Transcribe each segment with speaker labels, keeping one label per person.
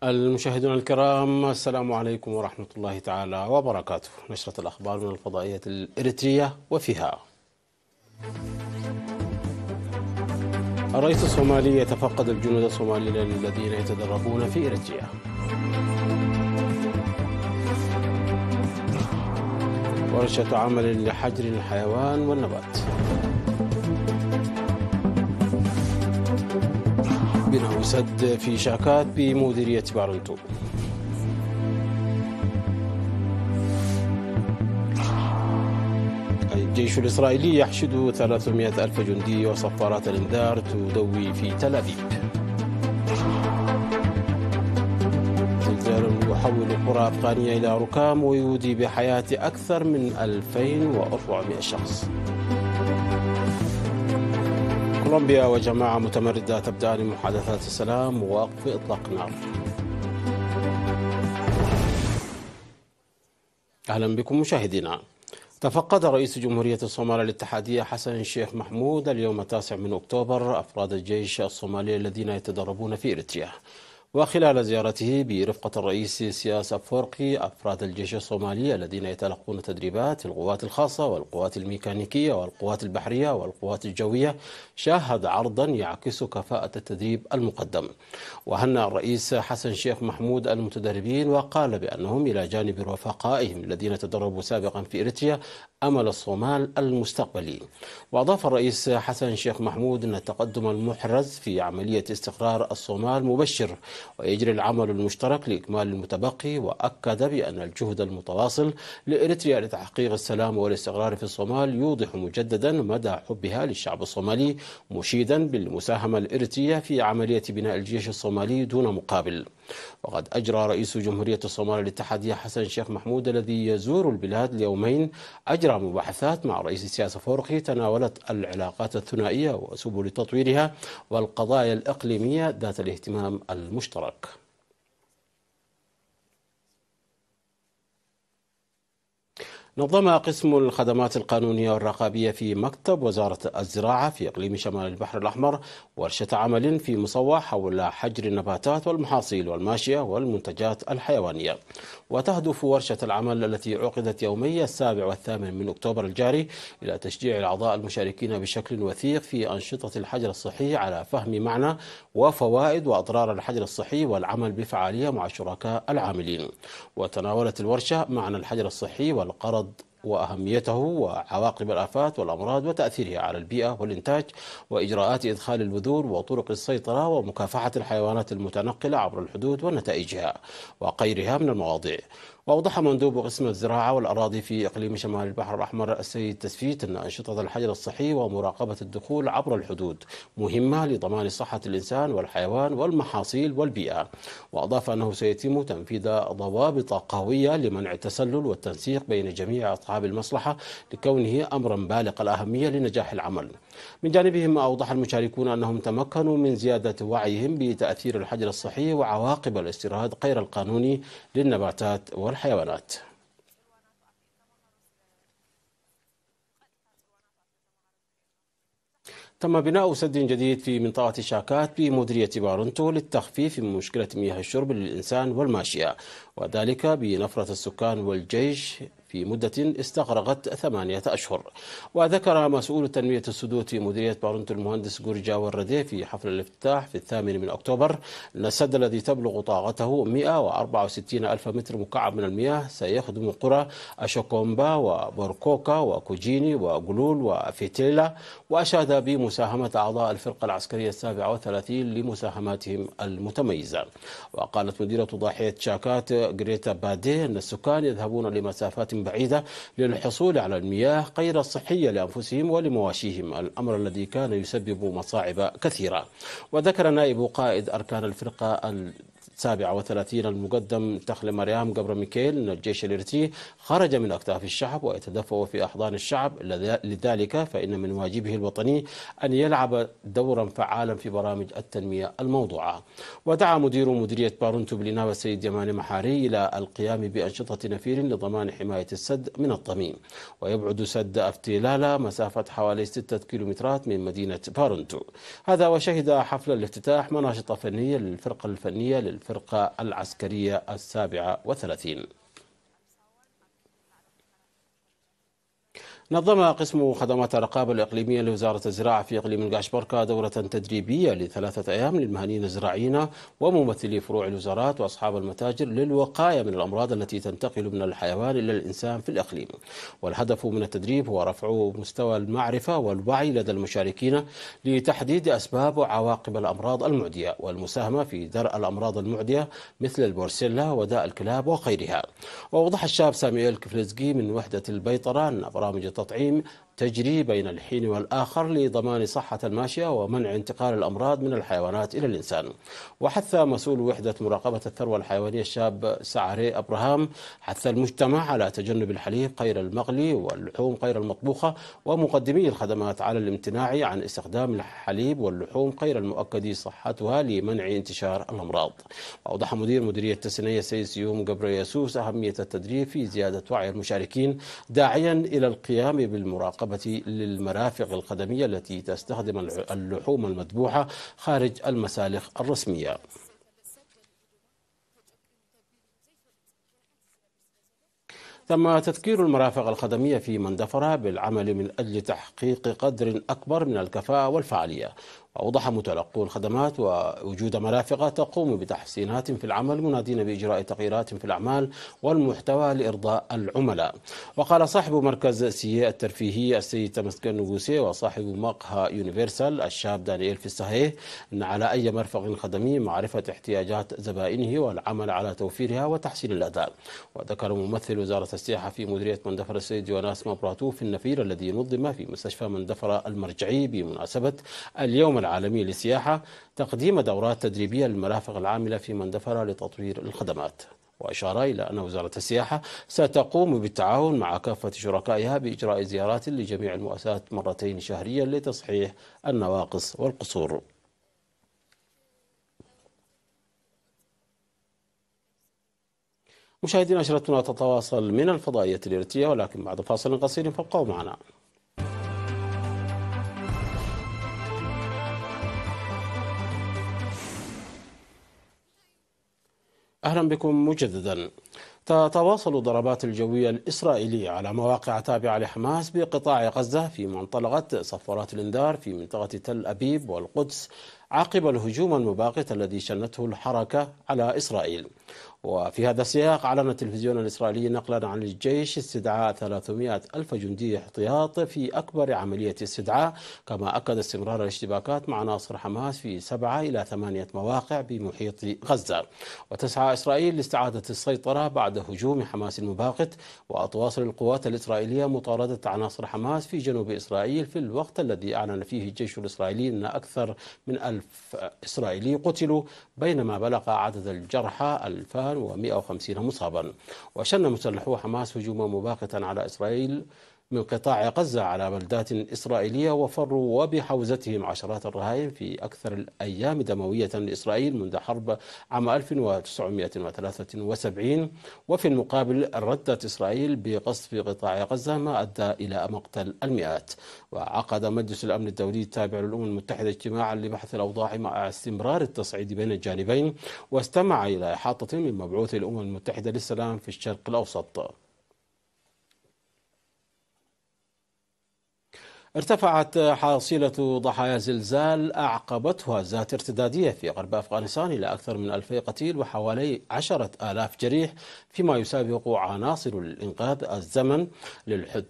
Speaker 1: المشاهدون الكرام، السلام عليكم ورحمة الله تعالى وبركاته. نشرة الأخبار من الفضائية الإريترية، وفيها: الرئيس الصومالي يتفقد الجنود الصوماليين الذين يتدربون في إريتريا. ورشة عمل لحجر الحيوان والنبات. بناء سد في شاكات بمديرية بارنتو. الجيش الإسرائيلي يحشد 300 ألف جندي وصفارات الإنذار تدوي في تل أبيب. زلزال يحول قرى أفغانية إلى ركام ويودي بحياة أكثر من 2400 شخص. كولومبيا وجماعة متمردة تبدأ محادثات السلام ووقف إطلاق نار. أهلا بكم مشاهدينا. تفقد رئيس جمهورية الصومال الاتحادية حسن الشيخ محمود اليوم 9 من أكتوبر أفراد الجيش الصومالي الذين يتدربون في إريتريا. وخلال زيارته برفقة الرئيس سياس أفورقي أفراد الجيش الصومالي الذين يتلقون تدريبات في القوات الخاصة والقوات الميكانيكية والقوات البحرية والقوات الجوية شاهد عرضا يعكس كفاءة التدريب المقدم. وهنأ الرئيس حسن الشيخ محمود المتدربين وقال بأنهم إلى جانب رفقائهم الذين تدربوا سابقا في إريتريا أمل الصومال المستقبلي. وأضاف الرئيس حسن الشيخ محمود أن التقدم المحرز في عملية استقرار الصومال مبشر ويجري العمل المشترك لإكمال المتبقي. وأكد بأن الجهد المتواصل لإريتريا لتحقيق السلام والاستقرار في الصومال يوضح مجددا مدى حبها للشعب الصومالي، مشيدا بالمساهمة الإريترية في عملية بناء الجيش الصومالي دون مقابل. وقد أجرى رئيس جمهورية الصومال الاتحادية حسن الشيخ محمود الذي يزور البلاد اليومين أجرى مباحثات مع رئيس السياسة فورقي تناولت العلاقات الثنائية وسبل تطويرها والقضايا الإقليمية ذات الاهتمام المشترك. نظم قسم الخدمات القانونية والرقابية في مكتب وزارة الزراعة في إقليم شمال البحر الأحمر ورشة عمل في مصوى حول حجر النباتات والمحاصيل والماشية والمنتجات الحيوانية. وتهدف ورشة العمل التي عقدت يومي 7 و8 من أكتوبر الجاري إلى تشجيع الأعضاء المشاركين بشكل وثيق في أنشطة الحجر الصحي على فهم معنى وفوائد وأضرار الحجر الصحي والعمل بفعالية مع الشركاء العاملين. وتناولت الورشة معنى الحجر الصحي والقرض وأهميته وعواقب الآفات والأمراض وتأثيرها على البيئة والإنتاج وإجراءات إدخال البذور وطرق السيطرة ومكافحة الحيوانات المتنقلة عبر الحدود ونتائجها وغيرها من المواضيع. وأوضح مندوب قسم الزراعة والأراضي في إقليم شمال البحر الأحمر السيد تسفيت أن أنشطة الحجر الصحي ومراقبة الدخول عبر الحدود مهمة لضمان صحة الإنسان والحيوان والمحاصيل والبيئة. وأضاف أنه سيتم تنفيذ ضوابط قوية لمنع التسلل والتنسيق بين جميع أصحاب المصلحة لكونه أمرا بالغ الأهمية لنجاح العمل. من جانبهم أوضح المشاركون أنهم تمكنوا من زيادة وعيهم بتأثير الحجر الصحي وعواقب الاستيراد غير القانوني للنباتات والحيوانات. تم بناء سد جديد في منطقة شاكات بمديرية بارنتو للتخفيف من مشكلة مياه الشرب للإنسان والماشية، وذلك بنفرة السكان والجيش في مدة استغرقت 8 أشهر. وذكر مسؤول تنمية السدود في مديرية بارنتو المهندس جورجا والردي في حفل الافتتاح في 8 من أكتوبر أن السد الذي تبلغ طاقته 164 ألف متر مكعب من المياه سيخدم قرى أشوكومبا وبوركوكا وكوجيني وقلول وفيتيلا. وأشاد بمساهمة أعضاء الفرقة العسكرية 37 لمساهماتهم المتميزة. وقالت مديرة ضاحية شاكات غريتا بادي أن السكان يذهبون لمسافات بعيدة للحصول على المياه غير الصحية لأنفسهم ولمواشيهم، الأمر الذي كان يسبب مصاعب كثيرة. وذكر نائب قائد أركان الفرقة 37 المقدم تخل مريم قبر ميكيل أن الجيش الإريتري خرج من أكتاف الشعب ويتدفق في أحضان الشعب، لذلك فإن من واجبه الوطني أن يلعب دورا فعالا في برامج التنمية الموضوعة. ودعا مدير مديرية بارنتو بالإنابة السيد يماني محاري إلى القيام بأنشطة نفير لضمان حماية السد من الطمي. ويبعد سد أفتيلالا مسافة حوالي 6 كيلومترات من مدينة بارنتو. هذا وشهد حفل الافتتاح مناشط فنية للفرقة الفنية الفرقة العسكرية 37. نظم قسم خدمات الرقابة الإقليمية لوزارة الزراعة في إقليم القاشبركة دورة تدريبية ل3 أيام للمهنيين الزراعيين وممثلي فروع الوزارات وأصحاب المتاجر للوقاية من الأمراض التي تنتقل من الحيوان إلى الإنسان في الإقليم. والهدف من التدريب هو رفع مستوى المعرفة والوعي لدى المشاركين لتحديد أسباب وعواقب الأمراض المعدية والمساهمة في درء الأمراض المعدية مثل البورسيلا وداء الكلاب وغيرها. وأوضح الشاب سامييل كفلزجي من وحدة البيطرة أن برامج التطعيم تجري بين الحين والآخر لضمان صحة الماشية ومنع انتقال الأمراض من الحيوانات إلى الإنسان. وحث مسؤول وحدة مراقبة الثروة الحيوانية الشاب سعري أبراهام حث المجتمع على تجنب الحليب غير المغلي واللحوم غير المطبوخة ومقدمي الخدمات على الامتناع عن استخدام الحليب واللحوم غير المؤكد صحتها لمنع انتشار الأمراض. وأوضح مدير مديرية التسنية السيد سيوم قبر يسوس أهمية التدريب في زيادة وعي المشاركين داعيا إلى القيام بالمراقبة للمرافق الخدمية التي تستخدم اللحوم المذبوحة خارج المسالخ الرسمية. تم تذكير المرافق الخدمية في مندفرة بالعمل من أجل تحقيق قدر أكبر من الكفاءة والفعالية. وأوضح متلقو الخدمات ووجود مرافق تقوم بتحسينات في العمل منادين بإجراء تغييرات في الأعمال والمحتوى لإرضاء العملاء. وقال صاحب مركز سيئة الترفيهي السيد تمسكن نقوسي وصاحب مقهى يونيفرسال الشاب دانييل فيستهيه أن على أي مرفق خدمي معرفة احتياجات زبائنه والعمل على توفيرها وتحسين الأداء. وذكر ممثل وزارة السياحة في مديرية مندفر السيد يوناس مبراتو في النفير الذي نظم في مستشفى مندفر المرجعي بمناسبة اليوم العالمي للسياحة تقديم دورات تدريبية للمرافق العاملة في مندفرة لتطوير الخدمات. وأشار إلى أن وزارة السياحة ستقوم بالتعاون مع كافة شركائها بإجراء زيارات لجميع المؤسسات مرتين شهريا لتصحيح النواقص والقصور. مشاهدينا نشرتنا تتواصل من الفضائية الإريترية ولكن بعد فاصل قصير فابقوا معنا. أهلا بكم مجددا. تتواصل الضربات الجوية الإسرائيلية على مواقع تابعة لحماس بقطاع غزة في منطقة صفارات الإنذار في منطقة تل أبيب والقدس عقب الهجوم المباغت الذي شنته الحركة على إسرائيل. وفي هذا السياق أعلن التلفزيون الإسرائيلي نقلا عن الجيش استدعاء 300 ألف جندي احتياط في أكبر عملية استدعاء، كما أكد استمرار الاشتباكات مع عناصر حماس في 7 إلى 8 مواقع بمحيط غزة. وتسعى إسرائيل لاستعادة السيطرة بعد هجوم حماس المباغت. وتواصل القوات الإسرائيلية مطاردة عناصر حماس في جنوب إسرائيل في الوقت الذي أعلن فيه الجيش الإسرائيلي أن أكثر من 1000 إسرائيلي قتلوا بينما بلغ عدد الجرحى 2150 مصابا. وشن مسلحو حماس هجوما مباغتا على إسرائيل من قطاع غزة على بلدات إسرائيلية وفروا وبحوزتهم عشرات الرهائن في أكثر الأيام دموية لإسرائيل منذ حرب عام 1973. وفي المقابل ردت إسرائيل بقصف قطاع غزة ما أدى إلى مقتل المئات. وعقد مجلس الأمن الدولي التابع للأمم المتحدة اجتماعا لبحث الأوضاع مع استمرار التصعيد بين الجانبين، واستمع إلى إحاطة من مبعوث الأمم المتحدة للسلام في الشرق الأوسط. ارتفعت حاصلة ضحايا زلزال أعقبته هزات ارتدادية في غرب أفغانستان إلى أكثر من 2000 قتيل وحوالي 10,000 جريح، فيما يسابق عناصر الإنقاذ الزمن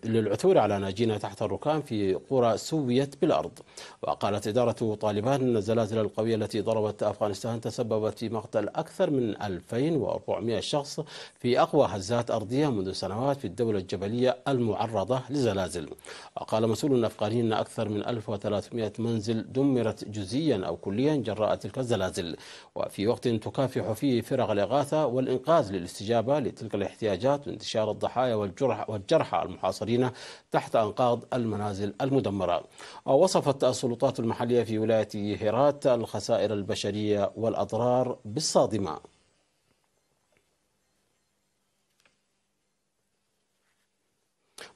Speaker 1: للعثور على ناجين تحت الركام في قرى سويت بالأرض. وقالت إدارة طالبان أن الزلازل القوية التي ضربت أفغانستان تسببت في مقتل أكثر من 2400 شخص في أقوى هزات أرضية منذ سنوات في الدولة الجبلية المعرضة لزلازل. وقال مسؤول أفغاني أن أكثر من 1300 منزل دمرت جزئيا أو كليا جراء تلك الزلازل، وفي وقت تكافح فيه فرق الإغاثة والإنقاذ للاستجابة لتلك الاحتياجات وانتشار الضحايا والجرحى المحاصرين تحت أنقاض المنازل المدمرة. ووصفت السلطات المحلية في ولاية هيرات الخسائر البشرية والأضرار بالصادمة.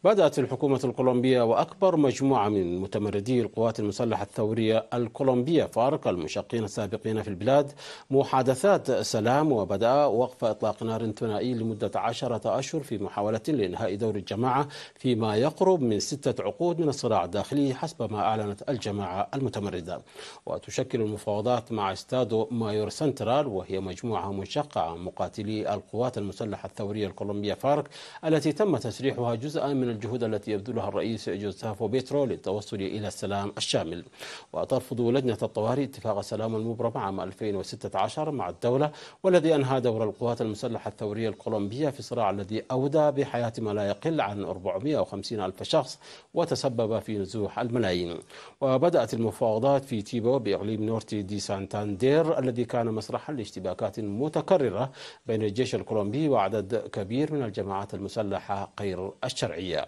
Speaker 1: بدأت الحكومة الكولومبية وأكبر مجموعة من متمردي القوات المسلحة الثورية الكولومبية فارك المشقين السابقين في البلاد محادثات سلام، وبدأ وقف إطلاق نار ثنائي لمدة 10 أشهر في محاولة لإنهاء دور الجماعة فيما يقرب من 6 عقود من الصراع الداخلي حسب ما أعلنت الجماعة المتمردة. وتشكل المفاوضات مع استادو مايور سنترال، وهي مجموعة منشقة عن مقاتلي القوات المسلحة الثورية الكولومبية فارك التي تم تسريحها جزءا من الجهود التي يبذلها الرئيس جوزافو بيترو للتوصل إلى السلام الشامل. وترفض لجنة الطوارئ اتفاق السلام المبرم عام 2016 مع الدولة، والذي أنهى دور القوات المسلحة الثورية الكولومبية في الصراع الذي أودى بحياة ما لا يقل عن 450 ألف شخص وتسبب في نزوح الملايين. وبدأت المفاوضات في تيبو بإقليم نورتي دي سانتاندير الذي كان مسرحا لاشتباكات متكررة بين الجيش الكولومبي وعدد كبير من الجماعات المسلحة غير الشرعية.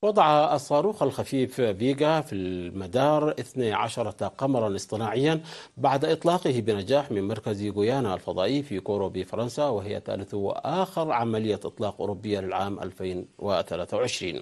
Speaker 1: وضع الصاروخ الخفيف فيغا في المدار 12 قمرا اصطناعيا بعد إطلاقه بنجاح من مركز غويانا الفضائي في كورو بفرنسا، وهي ثالث وآخر عملية إطلاق أوروبية للعام 2023.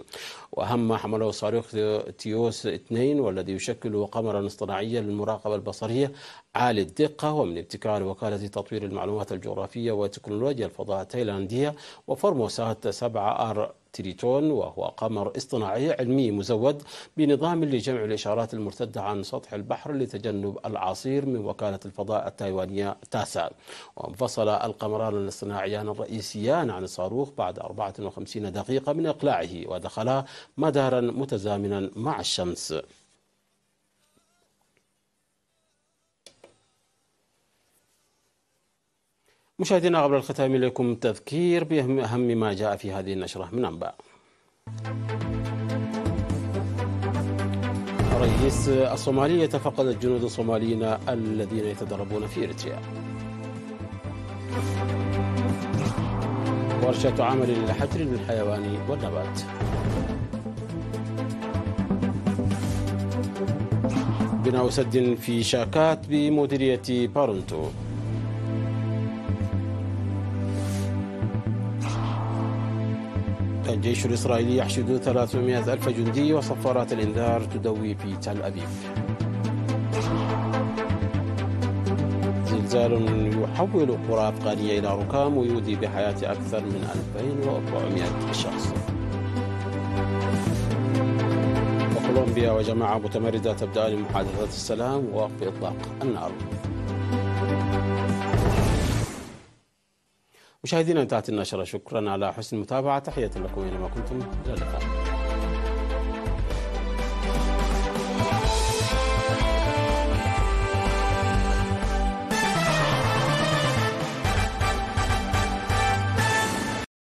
Speaker 1: وأهم حمله صاروخ تيوس 2 والذي يشكل قمرا اصطناعيا للمراقبة البصرية عالي الدقة، ومن ابتكار وكالة تطوير المعلومات الجغرافية وتكنولوجيا الفضاء التايلاندية وفورموسات 7 تريتون، وهو قمر اصطناعي علمي مزود بنظام لجمع الإشارات المرتدة عن سطح البحر لتجنب العاصير من وكالة الفضاء التايوانية تاسا. وانفصل القمران الاصطناعيان الرئيسيان عن الصاروخ بعد 54 دقيقة من إقلاعه، ودخلا مدارا متزامنا مع الشمس. مشاهدينا، قبل الختام إليكم تذكير بأهم ما جاء في هذه النشرة من أنباء. رئيس الصومالية يتفقد الجنود الصوماليين الذين يتدربون في إريتريا. ورشة عمل للحجر للحيوان والنبات. بناء سد في شاكات بمديرية بارونتو. الجيش الإسرائيلي يحشد 300 ألف جندي، وصفارات الإنذار تدوي في تل أبيب. زلزال يحول قرى أفغانية إلى ركام ويودي بحياة أكثر من 2400 شخص. وكولومبيا وجماعة متمردة تبدأ محادثات السلام ووقف إطلاق النار. مشاهدينا، انتهت النشرة. شكرا على حسن المتابعة. تحية لكم أينما كنتم. إلى اللقاء.